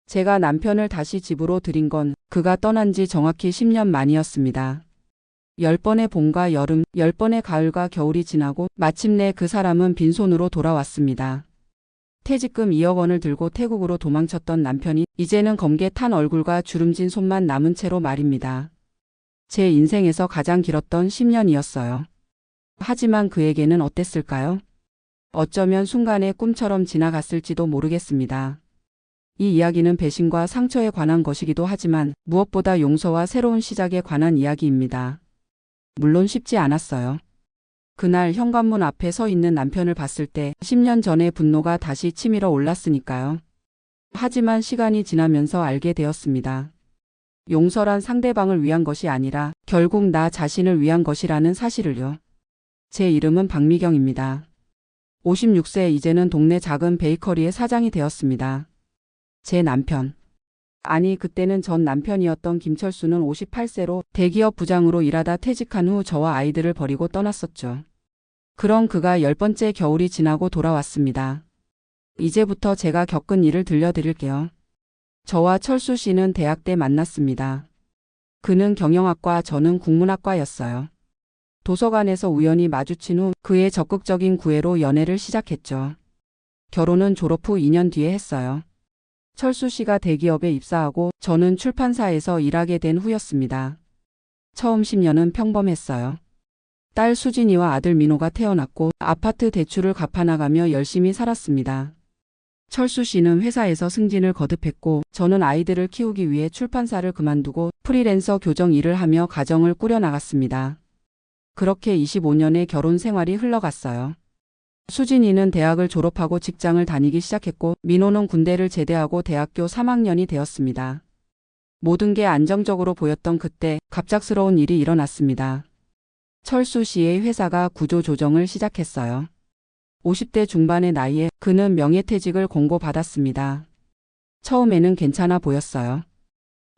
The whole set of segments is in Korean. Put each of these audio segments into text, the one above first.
제가 남편을 다시 집으로 들인 건 그가 떠난 지 정확히 10년 만이었습니다. 10번의 봄과 여름, 10번의 가을과 겨울이 지나고 마침내 그 사람은 빈손으로 돌아왔습니다. 퇴직금 2억 원을 들고 태국으로 도망쳤던 남편이 이제는 검게 탄 얼굴과 주름진 손만 남은 채로 말입니다. 제 인생에서 가장 길었던 10년이었어요. 하지만 그에게는 어땠을까요? 어쩌면 순간의 꿈처럼 지나갔을지도 모르겠습니다. 이 이야기는 배신과 상처에 관한 것이기도 하지만 무엇보다 용서와 새로운 시작에 관한 이야기입니다. 물론 쉽지 않았어요. 그날 현관문 앞에 서 있는 남편을 봤을 때 10년 전의 분노가 다시 치밀어 올랐으니까요. 하지만 시간이 지나면서 알게 되었습니다. 용서란 상대방을 위한 것이 아니라 결국 나 자신을 위한 것이라는 사실을요. 제 이름은 박미경입니다. 56세 이제는 동네 작은 베이커리의 사장이 되었습니다. 제 남편. 아니 그때는 전 남편이었던 김철수는 58세로 대기업 부장으로 일하다 퇴직한 후 저와 아이들을 버리고 떠났었죠. 그런 그가 10번째 겨울이 지나고 돌아왔습니다. 이제부터 제가 겪은 일을 들려드릴게요. 저와 철수 씨는 대학 때 만났습니다. 그는 경영학과, 저는 국문학과였어요. 도서관에서 우연히 마주친 후 그의 적극적인 구애로 연애를 시작했죠. 결혼은 졸업 후 2년 뒤에 했어요. 철수 씨가 대기업에 입사하고 저는 출판사에서 일하게 된 후였습니다. 처음 10년은 평범했어요. 딸 수진이와 아들 민호가 태어났고 아파트 대출을 갚아나가며 열심히 살았습니다. 철수 씨는 회사에서 승진을 거듭했고 저는 아이들을 키우기 위해 출판사를 그만두고 프리랜서 교정 일을 하며 가정을 꾸려나갔습니다. 그렇게 25년의 결혼 생활이 흘러갔어요. 수진이는 대학을 졸업하고 직장을 다니기 시작했고 민호는 군대를 제대하고 대학교 3학년이 되었습니다. 모든 게 안정적으로 보였던 그때 갑작스러운 일이 일어났습니다. 철수 씨의 회사가 구조조정을 시작했어요. 50대 중반의 나이에 그는 명예퇴직을 권고받았습니다. 처음에는 괜찮아 보였어요.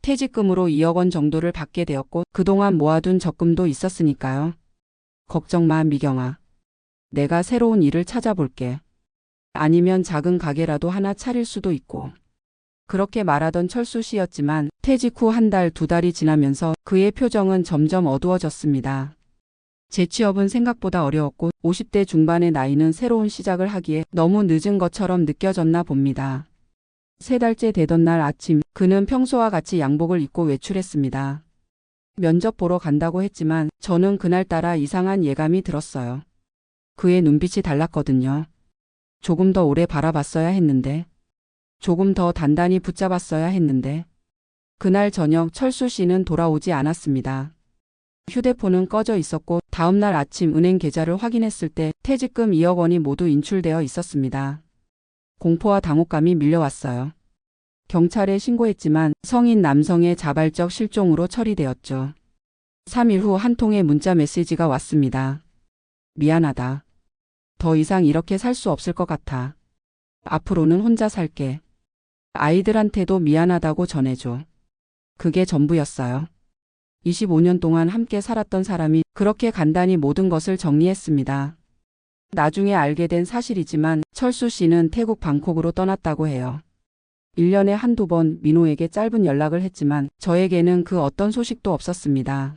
퇴직금으로 2억 원 정도를 받게 되었고 그동안 모아둔 적금도 있었으니까요. 걱정 마 미경아. 내가 새로운 일을 찾아볼게. 아니면 작은 가게라도 하나 차릴 수도 있고. 그렇게 말하던 철수 씨였지만 퇴직 후 한 달, 두 달이 지나면서 그의 표정은 점점 어두워졌습니다. 재취업은 생각보다 어려웠고 50대 중반의 나이는 새로운 시작을 하기에 너무 늦은 것처럼 느껴졌나 봅니다. 3달째 되던 날 아침 그는 평소와 같이 양복을 입고 외출했습니다. 면접 보러 간다고 했지만 저는 그날따라 이상한 예감이 들었어요. 그의 눈빛이 달랐거든요. 조금 더 오래 바라봤어야 했는데. 조금 더 단단히 붙잡았어야 했는데. 그날 저녁 철수 씨는 돌아오지 않았습니다. 휴대폰은 꺼져 있었고 다음날 아침 은행 계좌를 확인했을 때 퇴직금 2억 원이 모두 인출되어 있었습니다. 공포와 당혹감이 밀려왔어요. 경찰에 신고했지만 성인 남성의 자발적 실종으로 처리되었죠. 3일 후 한 통의 문자 메시지가 왔습니다. 미안하다. 더 이상 이렇게 살 수 없을 것 같아. 앞으로는 혼자 살게. 아이들한테도 미안하다고 전해줘. 그게 전부였어요. 25년 동안 함께 살았던 사람이 그렇게 간단히 모든 것을 정리했습니다. 나중에 알게 된 사실이지만 철수 씨는 태국 방콕으로 떠났다고 해요. 1년에 한두 번 민호에게 짧은 연락을 했지만 저에게는 그 어떤 소식도 없었습니다.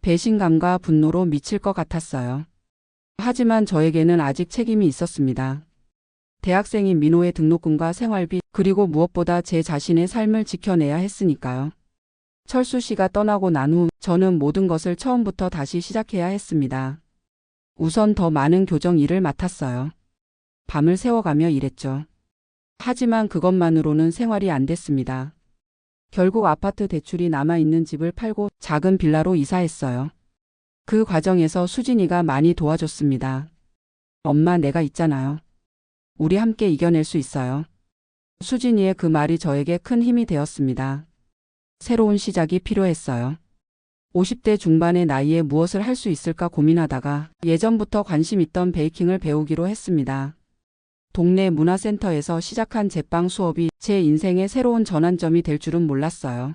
배신감과 분노로 미칠 것 같았어요. 하지만 저에게는 아직 책임이 있었습니다. 대학생인 민호의 등록금과 생활비 그리고 무엇보다 제 자신의 삶을 지켜내야 했으니까요. 철수 씨가 떠나고 난 후 저는 모든 것을 처음부터 다시 시작해야 했습니다. 우선 더 많은 교정 일을 맡았어요. 밤을 새워가며 일했죠. 하지만 그것만으로는 생활이 안 됐습니다. 결국 아파트 대출이 남아있는 집을 팔고 작은 빌라로 이사했어요. 그 과정에서 수진이가 많이 도와줬습니다. 엄마 내가 있잖아요. 우리 함께 이겨낼 수 있어요. 수진이의 그 말이 저에게 큰 힘이 되었습니다. 새로운 시작이 필요했어요. 50대 중반의 나이에 무엇을 할 수 있을까 고민하다가 예전부터 관심 있던 베이킹을 배우기로 했습니다. 동네 문화센터에서 시작한 제빵 수업이 제 인생의 새로운 전환점이 될 줄은 몰랐어요.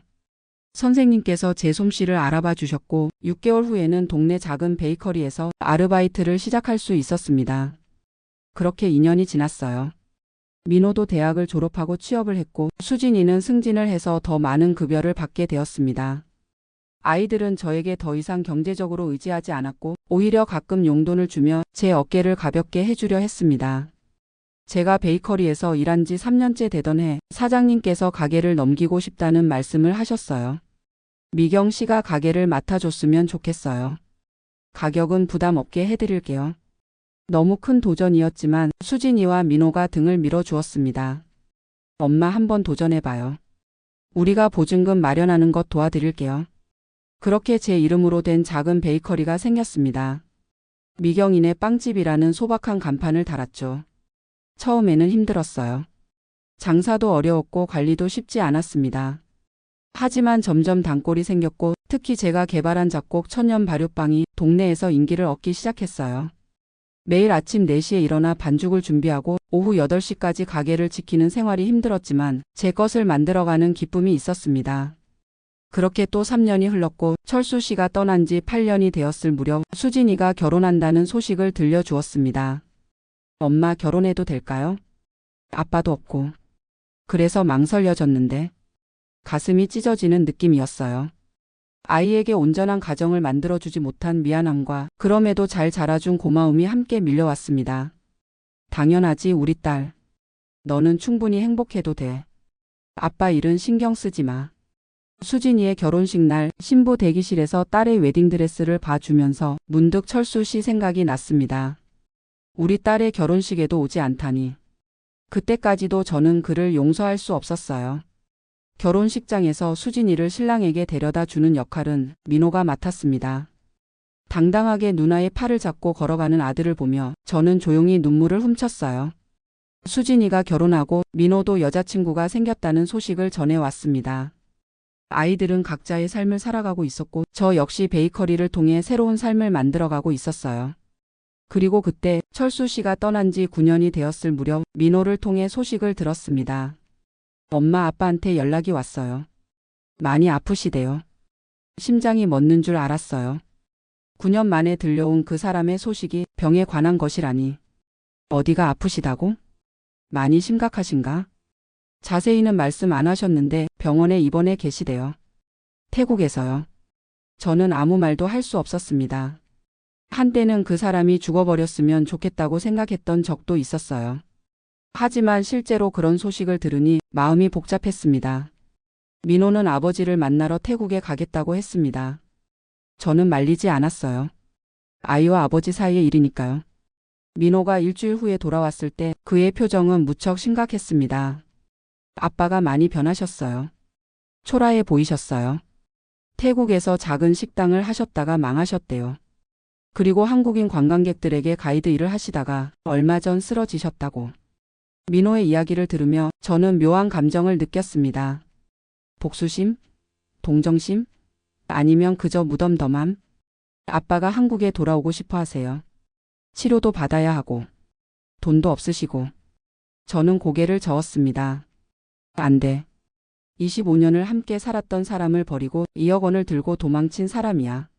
선생님께서 제 솜씨를 알아봐 주셨고 6개월 후에는 동네 작은 베이커리에서 아르바이트를 시작할 수 있었습니다. 그렇게 2년이 지났어요. 민호도 대학을 졸업하고 취업을 했고 수진이는 승진을 해서 더 많은 급여를 받게 되었습니다. 아이들은 저에게 더 이상 경제적으로 의지하지 않았고 오히려 가끔 용돈을 주며 제 어깨를 가볍게 해주려 했습니다. 제가 베이커리에서 일한 지 3년째 되던 해 사장님께서 가게를 넘기고 싶다는 말씀을 하셨어요. 미경 씨가 가게를 맡아줬으면 좋겠어요. 가격은 부담 없게 해드릴게요. 너무 큰 도전이었지만 수진이와 민호가 등을 밀어주었습니다. 엄마 한번 도전해봐요. 우리가 보증금 마련하는 것 도와드릴게요. 그렇게 제 이름으로 된 작은 베이커리가 생겼습니다. 미경이네 빵집이라는 소박한 간판을 달았죠. 처음에는 힘들었어요. 장사도 어려웠고 관리도 쉽지 않았습니다. 하지만 점점 단골이 생겼고 특히 제가 개발한 작곡 천년 발효빵이 동네에서 인기를 얻기 시작했어요. 매일 아침 4시에 일어나 반죽을 준비하고 오후 8시까지 가게를 지키는 생활이 힘들었지만 제 것을 만들어가는 기쁨이 있었습니다. 그렇게 또 3년이 흘렀고 철수 씨가 떠난 지 8년이 되었을 무렵 수진이가 결혼한다는 소식을 들려주었습니다. 엄마 결혼해도 될까요? 아빠도 없고. 그래서 망설여졌는데 가슴이 찢어지는 느낌이었어요. 아이에게 온전한 가정을 만들어주지 못한 미안함과 그럼에도 잘 자라준 고마움이 함께 밀려왔습니다. 당연하지 우리 딸. 너는 충분히 행복해도 돼. 아빠 일은 신경 쓰지 마. 수진이의 결혼식 날 신부 대기실에서 딸의 웨딩드레스를 봐주면서 문득 철수 씨 생각이 났습니다. 우리 딸의 결혼식에도 오지 않다니. 그때까지도 저는 그를 용서할 수 없었어요. 결혼식장에서 수진이를 신랑에게 데려다 주는 역할은 민호가 맡았습니다. 당당하게 누나의 팔을 잡고 걸어가는 아들을 보며 저는 조용히 눈물을 훔쳤어요. 수진이가 결혼하고 민호도 여자친구가 생겼다는 소식을 전해왔습니다. 아이들은 각자의 삶을 살아가고 있었고 저 역시 베이커리를 통해 새로운 삶을 만들어가고 있었어요. 그리고 그때 철수 씨가 떠난 지 9년이 되었을 무렵 민호를 통해 소식을 들었습니다. 엄마 아빠한테 연락이 왔어요. 많이 아프시대요. 심장이 멎는 줄 알았어요. 9년 만에 들려온 그 사람의 소식이 병에 관한 것이라니. 어디가 아프시다고? 많이 심각하신가? 자세히는 말씀 안 하셨는데 병원에 입원해 계시대요. 태국에서요. 저는 아무 말도 할 수 없었습니다. 한때는 그 사람이 죽어버렸으면 좋겠다고 생각했던 적도 있었어요. 하지만 실제로 그런 소식을 들으니 마음이 복잡했습니다. 민호는 아버지를 만나러 태국에 가겠다고 했습니다. 저는 말리지 않았어요. 아이와 아버지 사이의 일이니까요. 민호가 일주일 후에 돌아왔을 때 그의 표정은 무척 심각했습니다. 아빠가 많이 변하셨어요. 초라해 보이셨어요. 태국에서 작은 식당을 하셨다가 망하셨대요. 그리고 한국인 관광객들에게 가이드 일을 하시다가 얼마 전 쓰러지셨다고. 민호의 이야기를 들으며 저는 묘한 감정을 느꼈습니다. 복수심? 동정심? 아니면 그저 무덤덤함? 아빠가 한국에 돌아오고 싶어 하세요. 치료도 받아야 하고 돈도 없으시고. 저는 고개를 저었습니다. 안 돼. 25년을 함께 살았던 사람을 버리고 2억 원을 들고 도망친 사람이야.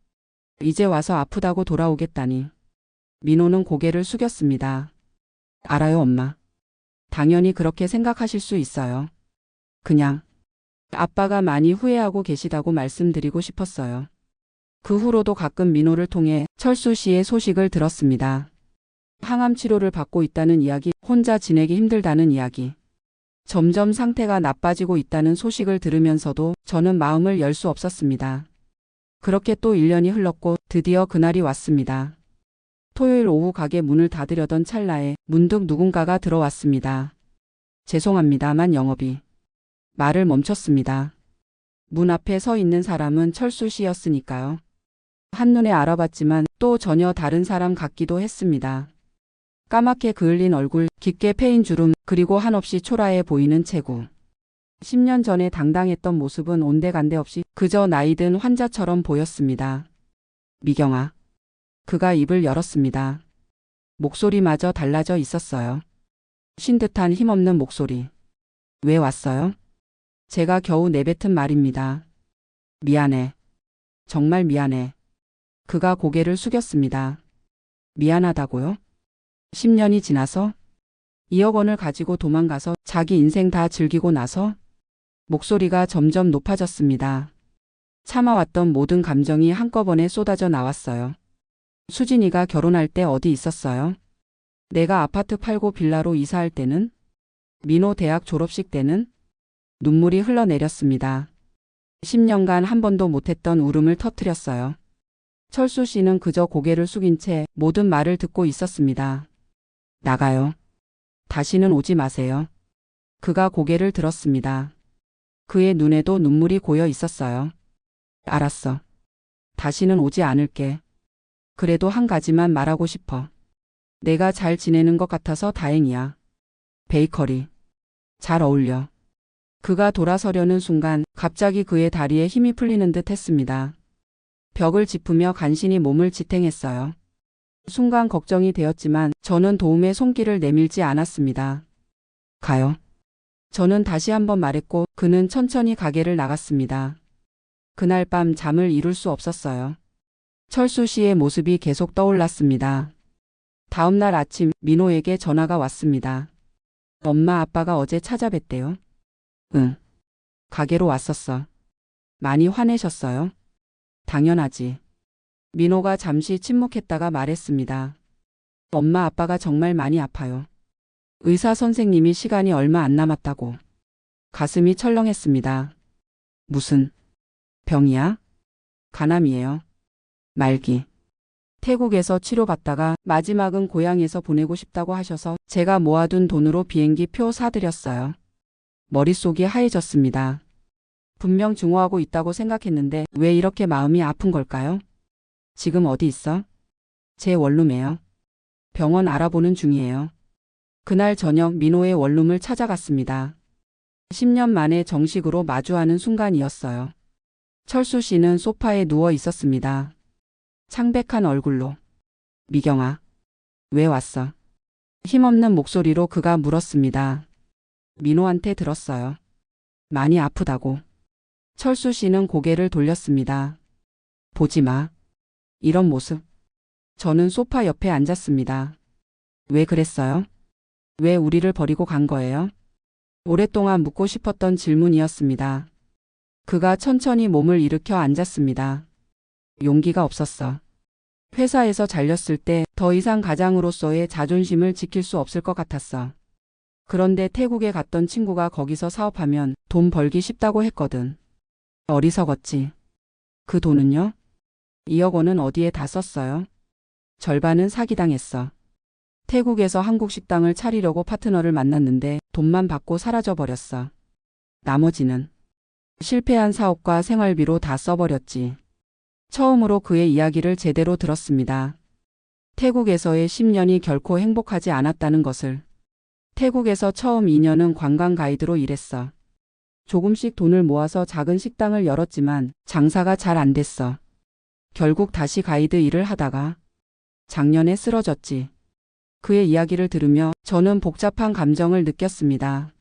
이제 와서 아프다고 돌아오겠다니. 민호는 고개를 숙였습니다. 알아요, 엄마. 당연히 그렇게 생각하실 수 있어요. 그냥 아빠가 많이 후회하고 계시다고 말씀드리고 싶었어요. 그 후로도 가끔 민호를 통해 철수 씨의 소식을 들었습니다. 항암 치료를 받고 있다는 이야기, 혼자 지내기 힘들다는 이야기. 점점 상태가 나빠지고 있다는 소식을 들으면서도 저는 마음을 열 수 없었습니다. 그렇게 또 1년이 흘렀고 드디어 그날이 왔습니다. 토요일 오후 가게 문을 닫으려던 찰나에 문득 누군가가 들어왔습니다. 죄송합니다만 영업이. 말을 멈췄습니다. 문 앞에 서 있는 사람은 철수 씨였으니까요. 한눈에 알아봤지만 또 전혀 다른 사람 같기도 했습니다. 까맣게 그을린 얼굴, 깊게 패인 주름, 그리고 한없이 초라해 보이는 체구. 10년 전에 당당했던 모습은 온데간데 없이 그저 나이든 환자처럼 보였습니다. 미경아. 그가 입을 열었습니다. 목소리마저 달라져 있었어요. 쉰 듯한 힘없는 목소리. 왜 왔어요? 제가 겨우 내뱉은 말입니다. 미안해. 정말 미안해. 그가 고개를 숙였습니다. 미안하다고요? 10년이 지나서? 2억 원을 가지고 도망가서 자기 인생 다 즐기고 나서 목소리가 점점 높아졌습니다. 참아왔던 모든 감정이 한꺼번에 쏟아져 나왔어요. 수진이가 결혼할 때 어디 있었어요? 내가 아파트 팔고 빌라로 이사할 때는? 민호 대학 졸업식 때는? 눈물이 흘러내렸습니다. 10년간 한 번도 못했던 울음을 터뜨렸어요. 철수 씨는 그저 고개를 숙인 채 모든 말을 듣고 있었습니다. 나가요. 다시는 오지 마세요. 그가 고개를 들었습니다. 그의 눈에도 눈물이 고여 있었어요. 알았어. 다시는 오지 않을게. 그래도 한 가지만 말하고 싶어. 내가 잘 지내는 것 같아서 다행이야. 베이커리. 잘 어울려. 그가 돌아서려는 순간 갑자기 그의 다리에 힘이 풀리는 듯 했습니다. 벽을 짚으며 간신히 몸을 지탱했어요. 순간 걱정이 되었지만 저는 도움의 손길을 내밀지 않았습니다. 가요. 저는 다시 한번 말했고 그는 천천히 가게를 나갔습니다. 그날 밤 잠을 이룰 수 없었어요. 철수 씨의 모습이 계속 떠올랐습니다. 다음 날 아침 민호에게 전화가 왔습니다. 엄마 아빠가 어제 찾아뵀대요. 응. 가게로 왔었어. 많이 화내셨어요? 당연하지. 민호가 잠시 침묵했다가 말했습니다. 엄마 아빠가 정말 많이 아파요. 의사 선생님이 시간이 얼마 안 남았다고. 가슴이 철렁했습니다. 무슨 병이야? 간암이에요. 말기. 태국에서 치료받다가 마지막은 고향에서 보내고 싶다고 하셔서 제가 모아둔 돈으로 비행기 표 사드렸어요. 머릿속이 하얘졌습니다. 분명 증오하고 있다고 생각했는데 왜 이렇게 마음이 아픈 걸까요? 지금 어디 있어? 제 원룸에요. 병원 알아보는 중이에요. 그날 저녁 민호의 원룸을 찾아갔습니다. 10년 만에 정식으로 마주하는 순간이었어요. 철수 씨는 소파에 누워 있었습니다. 창백한 얼굴로. 미경아. 왜 왔어? 힘없는 목소리로 그가 물었습니다. 민호한테 들었어요. 많이 아프다고. 철수 씨는 고개를 돌렸습니다. 보지 마. 이런 모습. 저는 소파 옆에 앉았습니다. 왜 그랬어요? 왜 우리를 버리고 간 거예요? 오랫동안 묻고 싶었던 질문이었습니다. 그가 천천히 몸을 일으켜 앉았습니다. 용기가 없었어. 회사에서 잘렸을 때 더 이상 가장으로서의 자존심을 지킬 수 없을 것 같았어. 그런데 태국에 갔던 친구가 거기서 사업하면 돈 벌기 쉽다고 했거든. 어리석었지. 그 돈은요? 2억 원은 어디에 다 썼어요? 절반은 사기당했어. 태국에서 한국 식당을 차리려고 파트너를 만났는데 돈만 받고 사라져버렸어. 나머지는 실패한 사업과 생활비로 다 써버렸지. 처음으로 그의 이야기를 제대로 들었습니다. 태국에서의 10년이 결코 행복하지 않았다는 것을. 태국에서 처음 2년은 관광 가이드로 일했어. 조금씩 돈을 모아서 작은 식당을 열었지만 장사가 잘 안 됐어. 결국 다시 가이드 일을 하다가 작년에 쓰러졌지. 그의 이야기를 들으며 저는 복잡한 감정을 느꼈습니다.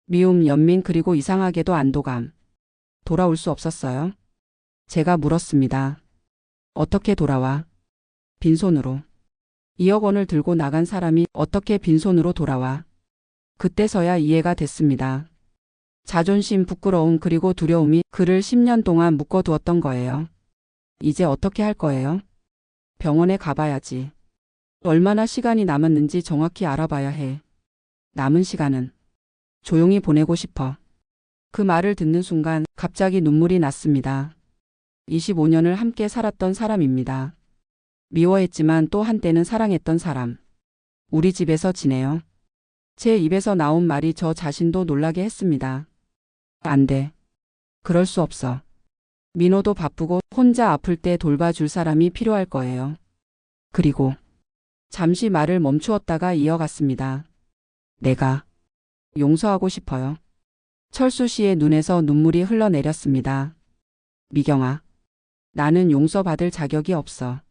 미움, 연민 그리고 이상하게도 안도감. 돌아올 수 없었어요? 제가 물었습니다. 어떻게 돌아와? 빈손으로. 2억 원을 들고 나간 사람이 어떻게 빈손으로 돌아와? 그때서야 이해가 됐습니다. 자존심, 부끄러움 그리고 두려움이 그를 10년 동안 묶어두었던 거예요. 이제 어떻게 할 거예요? 병원에 가봐야지. 얼마나 시간이 남았는지 정확히 알아봐야 해. 남은 시간은 조용히 보내고 싶어. 그 말을 듣는 순간 갑자기 눈물이 났습니다. 25년을 함께 살았던 사람입니다. 미워했지만 또 한때는 사랑했던 사람. 우리 집에서 지내요. 제 입에서 나온 말이 저 자신도 놀라게 했습니다. 안 돼. 그럴 수 없어. 민호도 바쁘고 혼자 아플 때 돌봐줄 사람이 필요할 거예요. 그리고 잠시 말을 멈추었다가 이어갔습니다. 내가 용서하고 싶어요. 철수 씨의 눈에서 눈물이 흘러내렸습니다. 미경아, 나는 용서받을 자격이 없어.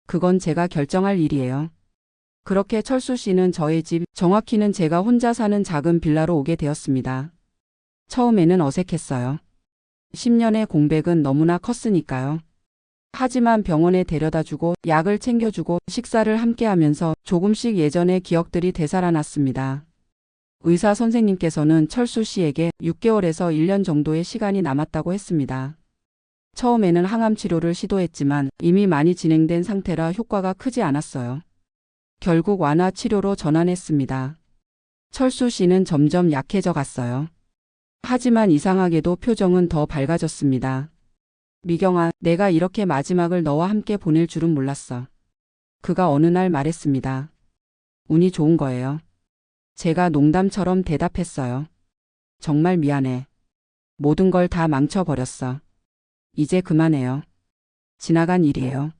그건 제가 결정할 일이에요. 그렇게 철수 씨는 저의 집, 정확히는 제가 혼자 사는 작은 빌라로 오게 되었습니다. 처음에는 어색했어요. 10년의 공백은 너무나 컸으니까요. 하지만 병원에 데려다주고 약을 챙겨주고 식사를 함께하면서 조금씩 예전의 기억들이 되살아났습니다. 의사 선생님께서는 철수 씨에게 6개월에서 1년 정도의 시간이 남았다고 했습니다. 처음에는 항암 치료를 시도했지만 이미 많이 진행된 상태라 효과가 크지 않았어요. 결국 완화 치료로 전환했습니다. 철수 씨는 점점 약해져 갔어요. 하지만 이상하게도 표정은 더 밝아졌습니다. 미경아, 내가 이렇게 마지막을 너와 함께 보낼 줄은 몰랐어. 그가 어느 날 말했습니다. 운이 좋은 거예요. 제가 농담처럼 대답했어요. 정말 미안해. 모든 걸 다 망쳐버렸어. 이제 그만해요. 지나간 일이에요.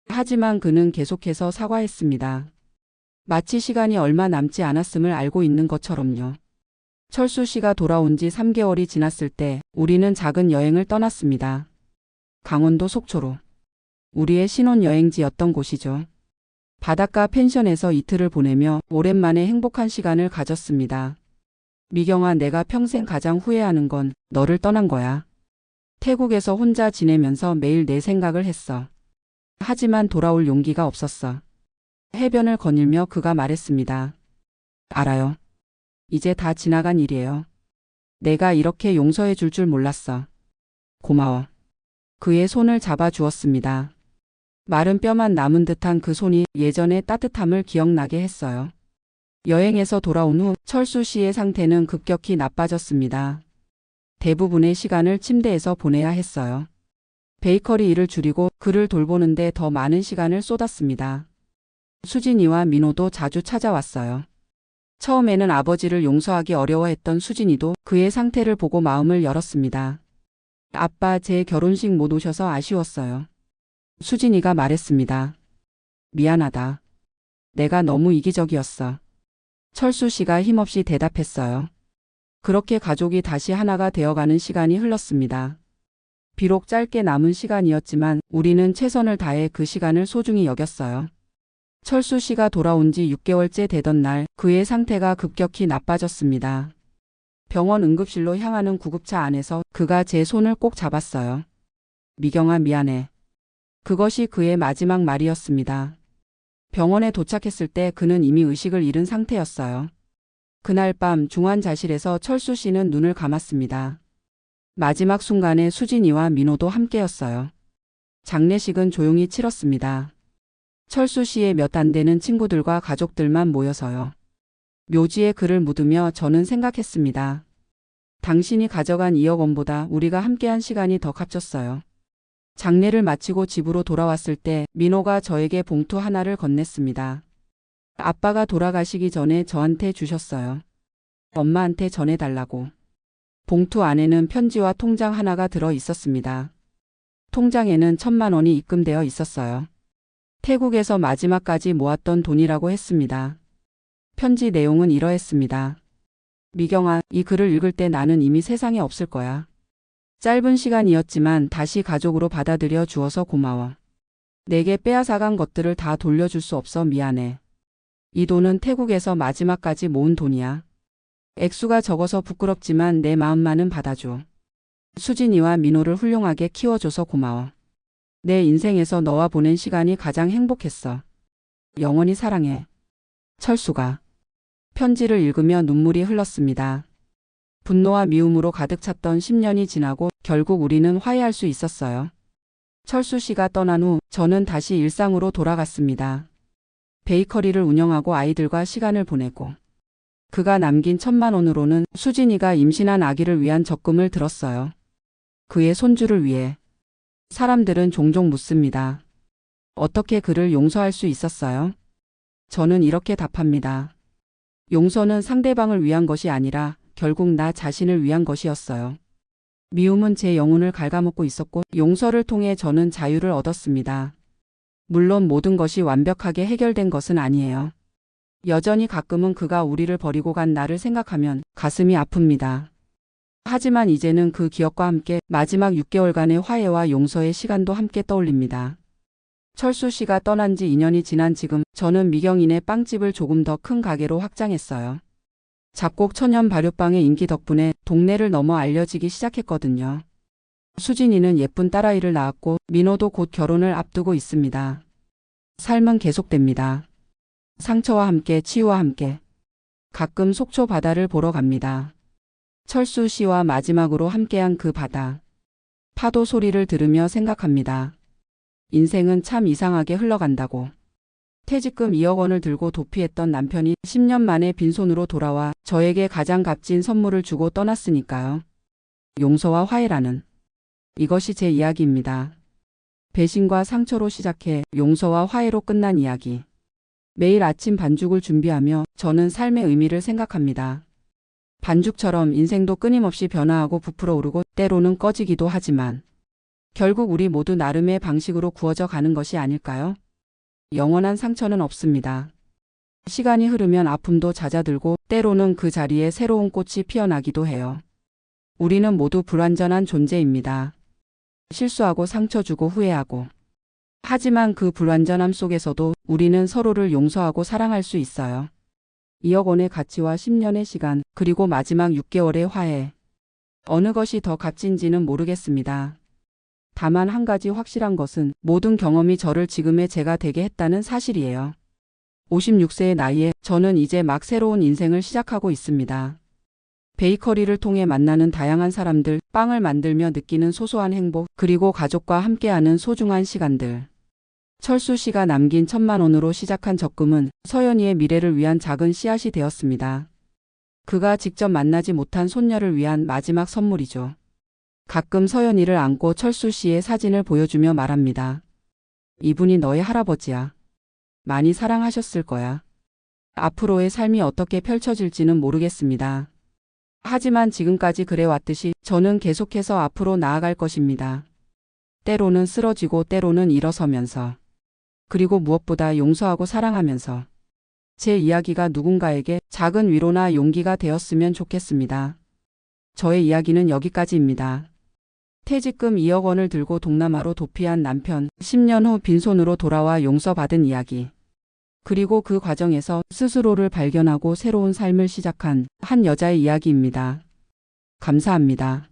하지만 그는 계속해서 사과했습니다. 마치 시간이 얼마 남지 않았음을 알고 있는 것처럼요. 철수 씨가 돌아온 지 3개월이 지났을 때 우리는 작은 여행을 떠났습니다. 강원도 속초로. 우리의 신혼여행지였던 곳이죠. 바닷가 펜션에서 이틀을 보내며 오랜만에 행복한 시간을 가졌습니다. 미경아, 내가 평생 가장 후회하는 건 너를 떠난 거야. 태국에서 혼자 지내면서 매일 내 생각을 했어. 하지만 돌아올 용기가 없었어. 해변을 거닐며 그가 말했습니다. 알아요. 이제 다 지나간 일이에요. 내가 이렇게 용서해 줄 줄 몰랐어. 고마워. 그의 손을 잡아 주었습니다. 마른 뼈만 남은 듯한 그 손이 예전의 따뜻함을 기억나게 했어요. 여행에서 돌아온 후 철수 씨의 상태는 급격히 나빠졌습니다. 대부분의 시간을 침대에서 보내야 했어요. 베이커리 일을 줄이고 그를 돌보는데 더 많은 시간을 쏟았습니다. 수진이와 민호도 자주 찾아왔어요. 처음에는 아버지를 용서하기 어려워했던 수진이도 그의 상태를 보고 마음을 열었습니다. 아빠, 제 결혼식 못 오셔서 아쉬웠어요. 수진이가 말했습니다. 미안하다. 내가 너무 이기적이었어. 철수 씨가 힘없이 대답했어요. 그렇게 가족이 다시 하나가 되어가는 시간이 흘렀습니다. 비록 짧게 남은 시간이었지만 우리는 최선을 다해 그 시간을 소중히 여겼어요. 철수 씨가 돌아온 지 6개월째 되던 날 그의 상태가 급격히 나빠졌습니다. 병원 응급실로 향하는 구급차 안에서 그가 제 손을 꼭 잡았어요. 미경아, 미안해. 그것이 그의 마지막 말이었습니다. 병원에 도착했을 때 그는 이미 의식을 잃은 상태였어요. 그날 밤 중환자실에서 철수 씨는 눈을 감았습니다. 마지막 순간에 수진이와 민호도 함께였어요. 장례식은 조용히 치렀습니다. 철수 씨의 몇 안 되는 친구들과 가족들만 모여서요. 묘지에 그를 묻으며 저는 생각했습니다. 당신이 가져간 2억 원보다 우리가 함께한 시간이 더 값졌어요. 장례를 마치고 집으로 돌아왔을 때 민호가 저에게 봉투 하나를 건넸습니다. 아빠가 돌아가시기 전에 저한테 주셨어요. 엄마한테 전해달라고. 봉투 안에는 편지와 통장 하나가 들어 있었습니다. 통장에는 1,000만 원이 입금되어 있었어요. 태국에서 마지막까지 모았던 돈이라고 했습니다. 편지 내용은 이러했습니다. 미경아, 이 글을 읽을 때 나는 이미 세상에 없을 거야. 짧은 시간이었지만 다시 가족으로 받아들여 주어서 고마워. 내게 빼앗아간 것들을 다 돌려줄 수 없어 미안해. 이 돈은 태국에서 마지막까지 모은 돈이야. 액수가 적어서 부끄럽지만 내 마음만은 받아줘. 수진이와 민호를 훌륭하게 키워줘서 고마워. 내 인생에서 너와 보낸 시간이 가장 행복했어. 영원히 사랑해. 철수가. 편지를 읽으며 눈물이 흘렀습니다. 분노와 미움으로 가득 찼던 10년이 지나고 결국 우리는 화해할 수 있었어요. 철수 씨가 떠난 후 저는 다시 일상으로 돌아갔습니다. 베이커리를 운영하고 아이들과 시간을 보내고 그가 남긴 1,000만 원으로는 수진이가 임신한 아기를 위한 적금을 들었어요. 그의 손주를 위해. 사람들은 종종 묻습니다. 어떻게 그를 용서할 수 있었어요? 저는 이렇게 답합니다. 용서는 상대방을 위한 것이 아니라 결국 나 자신을 위한 것이었어요. 미움은 제 영혼을 갉아먹고 있었고 용서를 통해 저는 자유를 얻었습니다. 물론 모든 것이 완벽하게 해결된 것은 아니에요. 여전히 가끔은 그가 우리를 버리고 간 나를 생각하면 가슴이 아픕니다. 하지만 이제는 그 기억과 함께 마지막 6개월간의 화해와 용서의 시간도 함께 떠올립니다. 철수 씨가 떠난 지 2년이 지난 지금 저는 미경인의 빵집을 조금 더 큰 가게로 확장했어요. 잡곡 천연 발효빵의 인기 덕분에 동네를 넘어 알려지기 시작했거든요. 수진이는 예쁜 딸아이를 낳았고 민호도 곧 결혼을 앞두고 있습니다. 삶은 계속됩니다. 상처와 함께 치유와 함께. 가끔 속초 바다를 보러 갑니다. 철수 씨와 마지막으로 함께한 그 바다. 파도 소리를 들으며 생각합니다. 인생은 참 이상하게 흘러간다고. 퇴직금 2억 원을 들고 도피했던 남편이 10년 만에 빈손으로 돌아와 저에게 가장 값진 선물을 주고 떠났으니까요. 용서와 화해라는. 이것이 제 이야기입니다. 배신과 상처로 시작해 용서와 화해로 끝난 이야기. 매일 아침 반죽을 준비하며 저는 삶의 의미를 생각합니다. 반죽처럼 인생도 끊임없이 변화하고 부풀어 오르고 때로는 꺼지기도 하지만 결국 우리 모두 나름의 방식으로 구워져 가는 것이 아닐까요? 영원한 상처는 없습니다. 시간이 흐르면 아픔도 잦아들고 때로는 그 자리에 새로운 꽃이 피어나기도 해요. 우리는 모두 불완전한 존재입니다. 실수하고 상처 주고 후회하고. 하지만 그 불완전함 속에서도 우리는 서로를 용서하고 사랑할 수 있어요. 2억 원의 가치와 10년의 시간, 그리고 마지막 6개월의 화해. 어느 것이 더 값진지는 모르겠습니다. 다만 한 가지 확실한 것은 모든 경험이 저를 지금의 제가 되게 했다는 사실이에요. 56세의 나이에 저는 이제 막 새로운 인생을 시작하고 있습니다. 베이커리를 통해 만나는 다양한 사람들, 빵을 만들며 느끼는 소소한 행복, 그리고 가족과 함께하는 소중한 시간들. 철수 씨가 남긴 1,000만 원으로 시작한 적금은 서연이의 미래를 위한 작은 씨앗이 되었습니다. 그가 직접 만나지 못한 손녀를 위한 마지막 선물이죠. 가끔 서연이를 안고 철수 씨의 사진을 보여주며 말합니다. 이분이 너의 할아버지야. 많이 사랑하셨을 거야. 앞으로의 삶이 어떻게 펼쳐질지는 모르겠습니다. 하지만 지금까지 그래왔듯이 저는 계속해서 앞으로 나아갈 것입니다. 때로는 쓰러지고 때로는 일어서면서. 그리고 무엇보다 용서하고 사랑하면서. 제 이야기가 누군가에게 작은 위로나 용기가 되었으면 좋겠습니다. 저의 이야기는 여기까지입니다. 퇴직금 2억 원을 들고 동남아로 도피한 남편, 10년 후 빈손으로 돌아와 용서받은 이야기. 그리고 그 과정에서 스스로를 발견하고 새로운 삶을 시작한 한 여자의 이야기입니다. 감사합니다.